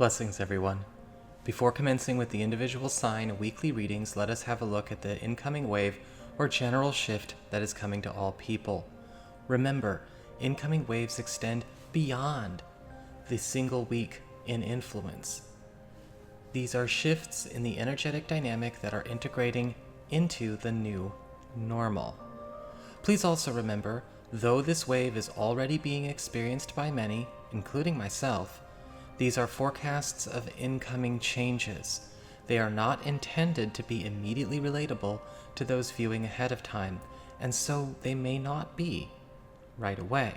Blessings, everyone. Before commencing with the individual sign weekly readings, let us have a look at the incoming wave or general shift that is coming to all people. Remember, incoming waves extend beyond the single week in influence. These are shifts in the energetic dynamic that are integrating into the new normal. Please also remember, though this wave is already being experienced by many, including myself, these are forecasts of incoming changes. They are not intended to be immediately relatable to those viewing ahead of time, and so they may not be right away.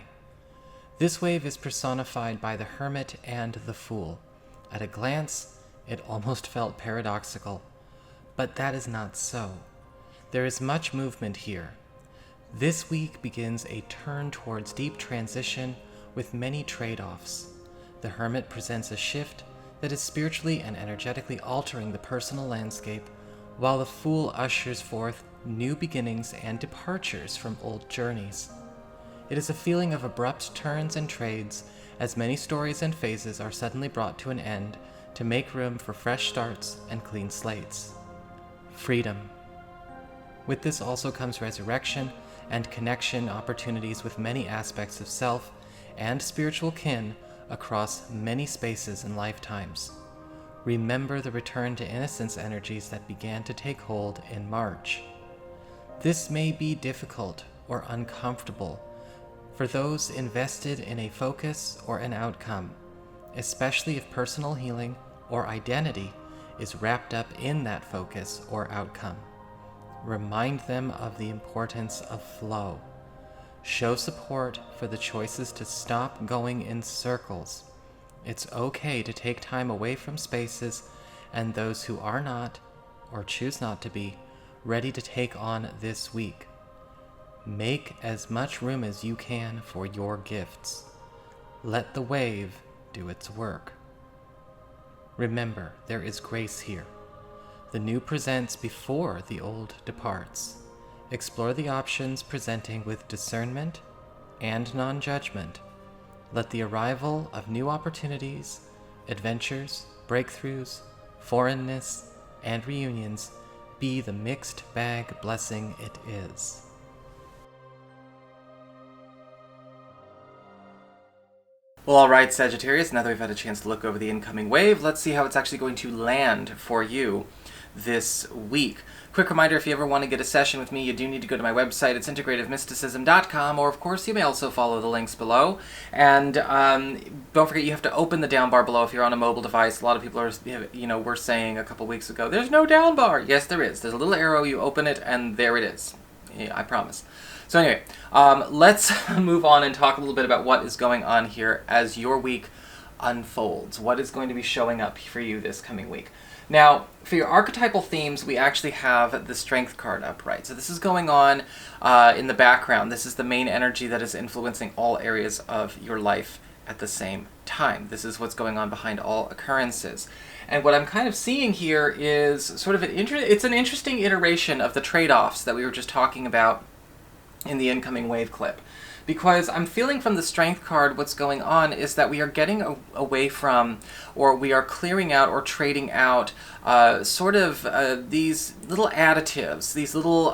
This wave is personified by the Hermit and the Fool. At a glance, it almost felt paradoxical, but that is not so. There is much movement here. This week begins a turn towards deep transition with many trade-offs. The Hermit presents a shift that is spiritually and energetically altering the personal landscape, while the Fool ushers forth new beginnings and departures from old journeys. It is a feeling of abrupt turns and trades, as many stories and phases are suddenly brought to an end to make room for fresh starts and clean slates. Freedom. With this also comes resurrection and connection opportunities with many aspects of self and spiritual kin across many spaces and lifetimes. Remember the return to innocence energies that began to take hold in March. This may be difficult or uncomfortable for those invested in a focus or an outcome, especially if personal healing or identity is wrapped up in that focus or outcome. Remind them of the importance of flow. Show support for the choices to stop going in circles. It's okay to take time away from spaces and those who are not, or choose not to be, ready to take on this week. Make as much room as you can for your gifts. Let the wave do its work. Remember, there is grace here. The new presents before the old departs. Explore the options presenting with discernment and non-judgment. Let the arrival of new opportunities, adventures, breakthroughs, foreignness, and reunions be the mixed bag blessing it is. Well, all right, Sagittarius, now that we've had a chance to look over the incoming wave, let's see how it's actually going to land for you this week. Quick reminder, if you ever want to get a session with me, you do need to go to my website. It's integrativemysticism.com, or of course you may also follow the links below. And don't forget, you have to open the down bar below if you're on a mobile device. A lot of people are, were saying a couple weeks ago, there's no down bar. Yes, there is. There's a little arrow, you open it, and there it is. Yeah, I promise. So anyway, let's move on and talk a little bit about what is going on here as your week unfolds. What is going to be showing up for you this coming week? Now, for your archetypal themes, we actually have the Strength card up, right? So this is going on in the background. This is the main energy that is influencing all areas of your life at the same time. This is what's going on behind all occurrences. And what I'm kind of seeing here is sort of it's an interesting iteration of the trade-offs that we were just talking about in the incoming wave clip. Because I'm feeling from the Strength card, what's going on is that we are getting away from, or we are clearing out or trading out these little additives, these little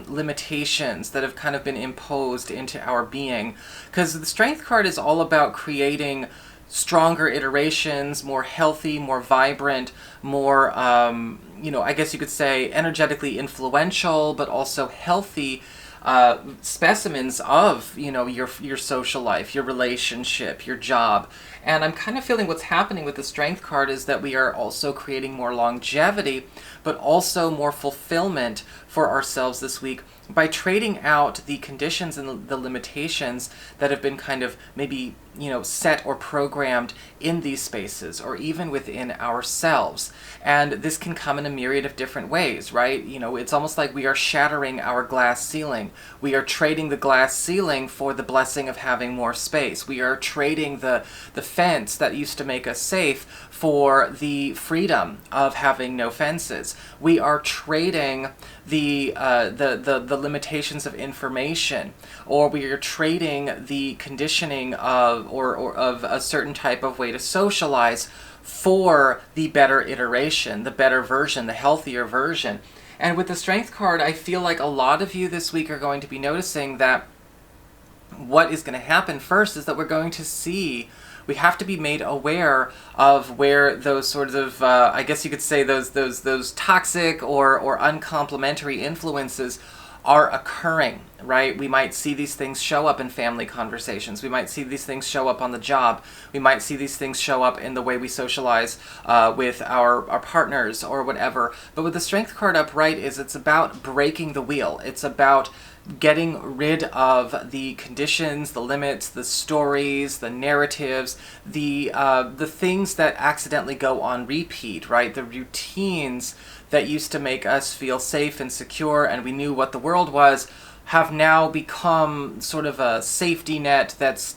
limitations that have kind of been imposed into our being. Because the Strength card is all about creating stronger iterations, more healthy, more vibrant, more, I guess you could say energetically influential, but also healthy specimens of, your social life, your relationship, your job. And I'm kind of feeling what's happening with the Strength card is that we are also creating more longevity, but also more fulfillment for ourselves this week by trading out the conditions and the limitations that have been kind of maybe, set or programmed in these spaces or even within ourselves. And this can come in a myriad of different ways, right? It's almost like we are shattering our glass ceiling. We are trading the glass ceiling for the blessing of having more space. We are trading the fence that used to make us safe for the freedom of having no fences. We are trading the limitations of information, or we are trading the conditioning of a certain type of way to socialize for the better iteration, the better version, the healthier version. And with the Strength card, I feel like a lot of you this week are going to be noticing that what is going to happen first is that we're going to see, we have to be made aware of where those sort of, I guess you could say those toxic or uncomplimentary influences are occurring, right? We might see these things show up in family conversations. We might see these things show up on the job. We might see these things show up in the way we socialize with our partners or whatever. But with the Strength card upright, it's about breaking the wheel. It's about getting rid of the conditions, the limits, the stories, the narratives, the things that accidentally go on repeat, right? The routines that used to make us feel safe and secure and we knew what the world was have now become sort of a safety net that's,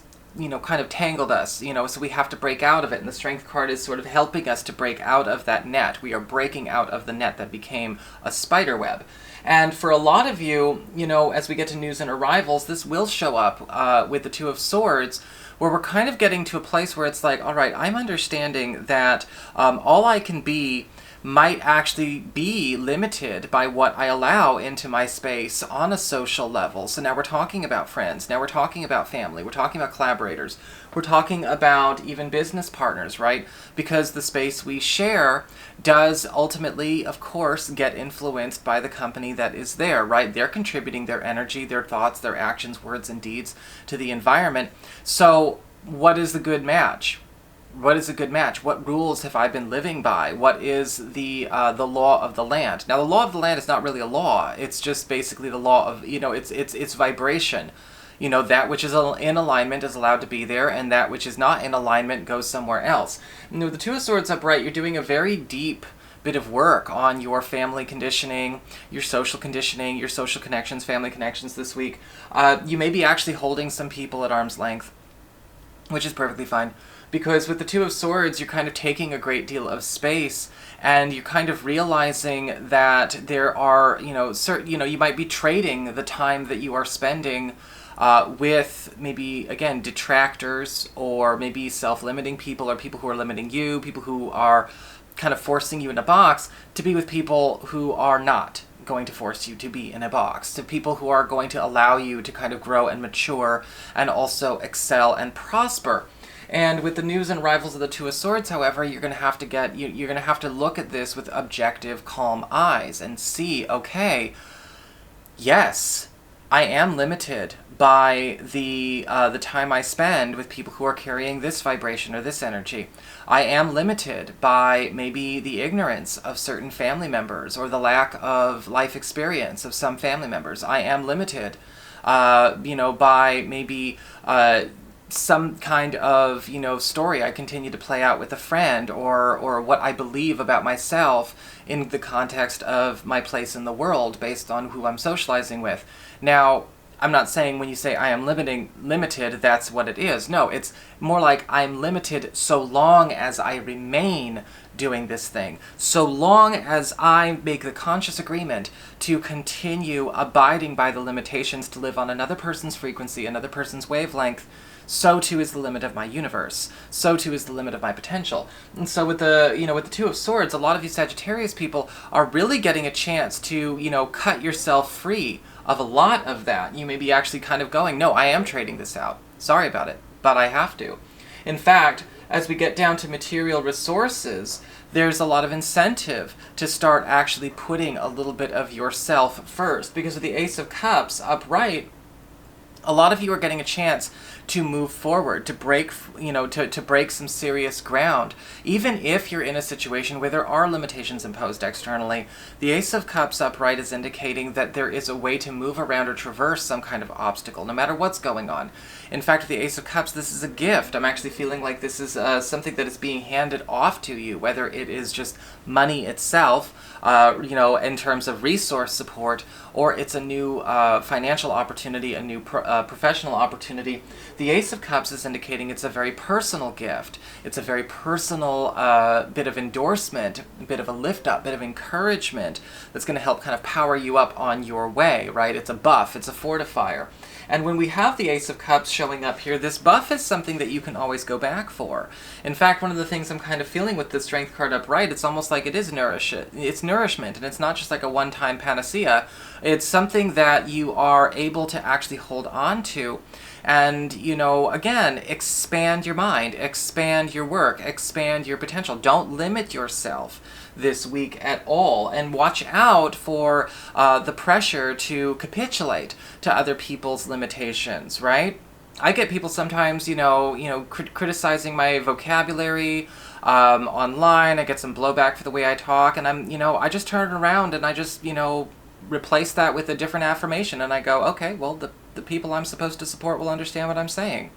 kind of tangled us, so we have to break out of it. And the Strength card is sort of helping us to break out of that net. We are breaking out of the net that became a spider web. And for a lot of you, as we get to news and arrivals, this will show up with the Two of Swords, where we're kind of getting to a place where it's like, all right, I'm understanding that all I can be might actually be limited by what I allow into my space on a social level. So now we're talking about friends, now we're talking about family, we're talking about collaborators, we're talking about even business partners, right? Because the space we share does ultimately, of course, get influenced by the company that is there, right? They're contributing their energy, their thoughts, their actions, words, and deeds to the environment. So what is the good match? What is a good match? What rules have I been living by? What is the law of the land? Now, the law of the land is not really a law. It's just basically the law of, it's vibration. That which is in alignment is allowed to be there, and that which is not in alignment goes somewhere else. With the Two of Swords upright, you're doing a very deep bit of work on your family conditioning, your social conditioning, your social connections, family connections this week. You may be actually holding some people at arm's length, which is perfectly fine. Because with the Two of Swords, you're kind of taking a great deal of space, and you're kind of realizing that there are, you might be trading the time that you are spending with maybe, again, detractors, or maybe self-limiting people, or people who are limiting you, people who are kind of forcing you in a box, to be with people who are not going to force you to be in a box, to people who are going to allow you to kind of grow and mature and also excel and prosper. And with the news and arrivals of the Two of Swords, however, you're going to have to you're going to have to look at this with objective, calm eyes and see, okay, yes, I am limited by the time I spend with people who are carrying this vibration or this energy. I am limited by maybe the ignorance of certain family members or the lack of life experience of some family members. I am limited, by maybe some kind of, story I continue to play out with a friend, or what I believe about myself in the context of my place in the world based on who I'm socializing with. Now, I'm not saying when you say I am limited, that's what it is. No, it's more like I'm limited so long as I remain doing this thing. So long as I make the conscious agreement to continue abiding by the limitations to live on another person's frequency, another person's wavelength, so too is the limit of my universe. So too is the limit of my potential. And so with the, with the Two of Swords, a lot of you Sagittarius people are really getting a chance to, cut yourself free of a lot of that. You may be actually kind of going, no, I am trading this out. Sorry about it, but I have to. In fact, as we get down to material resources, there's a lot of incentive to start actually putting a little bit of yourself first. Because with the Ace of Cups upright, a lot of you are getting a chance to move forward, to break, to break some serious ground. Even if you're in a situation where there are limitations imposed externally, the Ace of Cups upright is indicating that there is a way to move around or traverse some kind of obstacle, no matter what's going on. In fact, with the Ace of Cups, this is a gift. I'm actually feeling like this is something that is being handed off to you, whether it is just money itself, in terms of resource support, or it's a new financial opportunity, a new professional opportunity, the Ace of Cups is indicating it's a very personal gift. It's a very personal bit of endorsement, a bit of a lift up, bit of encouragement that's going to help kind of power you up on your way, right? It's a buff, it's a fortifier. And when we have the Ace of Cups showing up here, this buff is something that you can always go back for. In fact, one of the things I'm kind of feeling with the Strength card upright, it's almost like it is it's nourishment, and it's not just like a one-time panacea. It's something that you are able to actually hold on to. And, you know, again, expand your mind, expand your work, expand your potential. Don't limit yourself this week at all, and watch out for the pressure to capitulate to other people's limitations, right? I get people sometimes, criticizing my vocabulary online. I get some blowback for the way I talk, and I just turn it around and I just, replace that with a different affirmation, and I go, okay, well, the people I'm supposed to support will understand what I'm saying.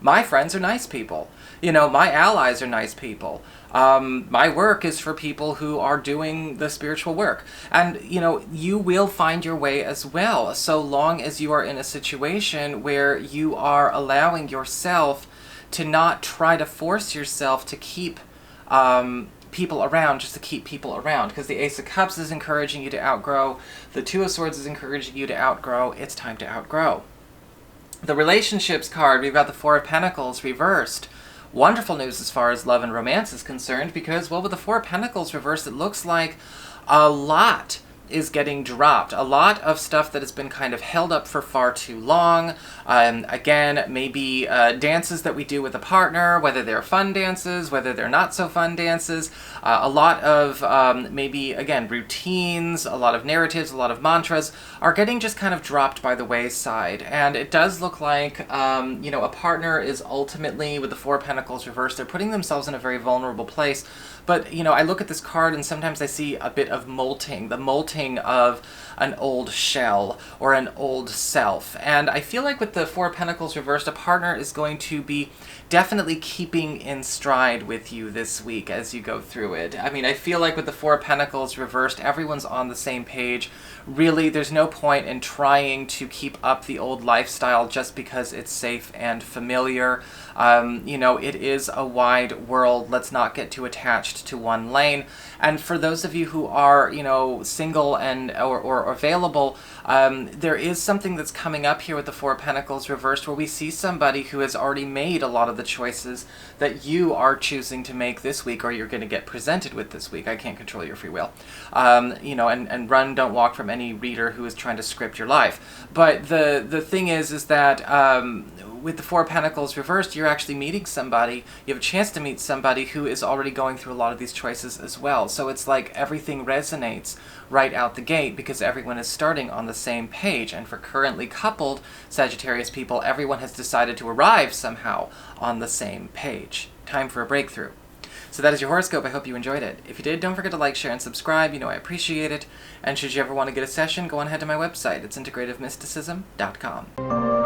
My friends are nice people. My allies are nice people. My work is for people who are doing the spiritual work. And, you will find your way as well, so long as you are in a situation where you are allowing yourself to not try to force yourself to keep people around just to keep people around. Because the Ace of Cups is encouraging you to outgrow. The Two of Swords is encouraging you to outgrow. It's time to outgrow. The relationships card, we've got the Four of Pentacles reversed. Wonderful news as far as love and romance is concerned, because, well, with the Four of Pentacles reversed, it looks like a lot is getting dropped. A lot of stuff that has been kind of held up for far too long. Again, maybe dances that we do with a partner, whether they're fun dances, whether they're not so fun dances. A lot of maybe, again, routines, a lot of narratives, a lot of mantras are getting just kind of dropped by the wayside. And it does look like, a partner is ultimately, with the Four of Pentacles reversed, they're putting themselves in a very vulnerable place. But, I look at this card and sometimes I see a bit of molting, the molting of an old shell or an old self. And I feel like with the Four of Pentacles reversed, a partner is going to be definitely keeping in stride with you this week as you go through it. I mean, I feel like with the Four of Pentacles reversed, everyone's on the same page. Really, there's no point in trying to keep up the old lifestyle just because it's safe and familiar. It is a wide world. Let's not get too attached to one lane. And for those of you who are, single and or available, there is something that's coming up here with the Four of Pentacles reversed, where we see somebody who has already made a lot of the choices that you are choosing to make this week, or you're going to get presented with this week. I can't control your free will. And run, don't walk from any reader who is trying to script your life. But the thing is that with the Four of Pentacles reversed, you're actually meeting somebody. You have a chance to meet somebody who is already going through a lot of these choices as well. So it's like everything resonates right out the gate because everyone is starting on the same page. And for currently coupled Sagittarius people, everyone has decided to arrive somehow on the same page. Time for a breakthrough. So that is your horoscope. I hope you enjoyed it. If you did, don't forget to like, share, and subscribe. I appreciate it. And should you ever want to get a session, go on ahead to my website. It's integrativemysticism.com.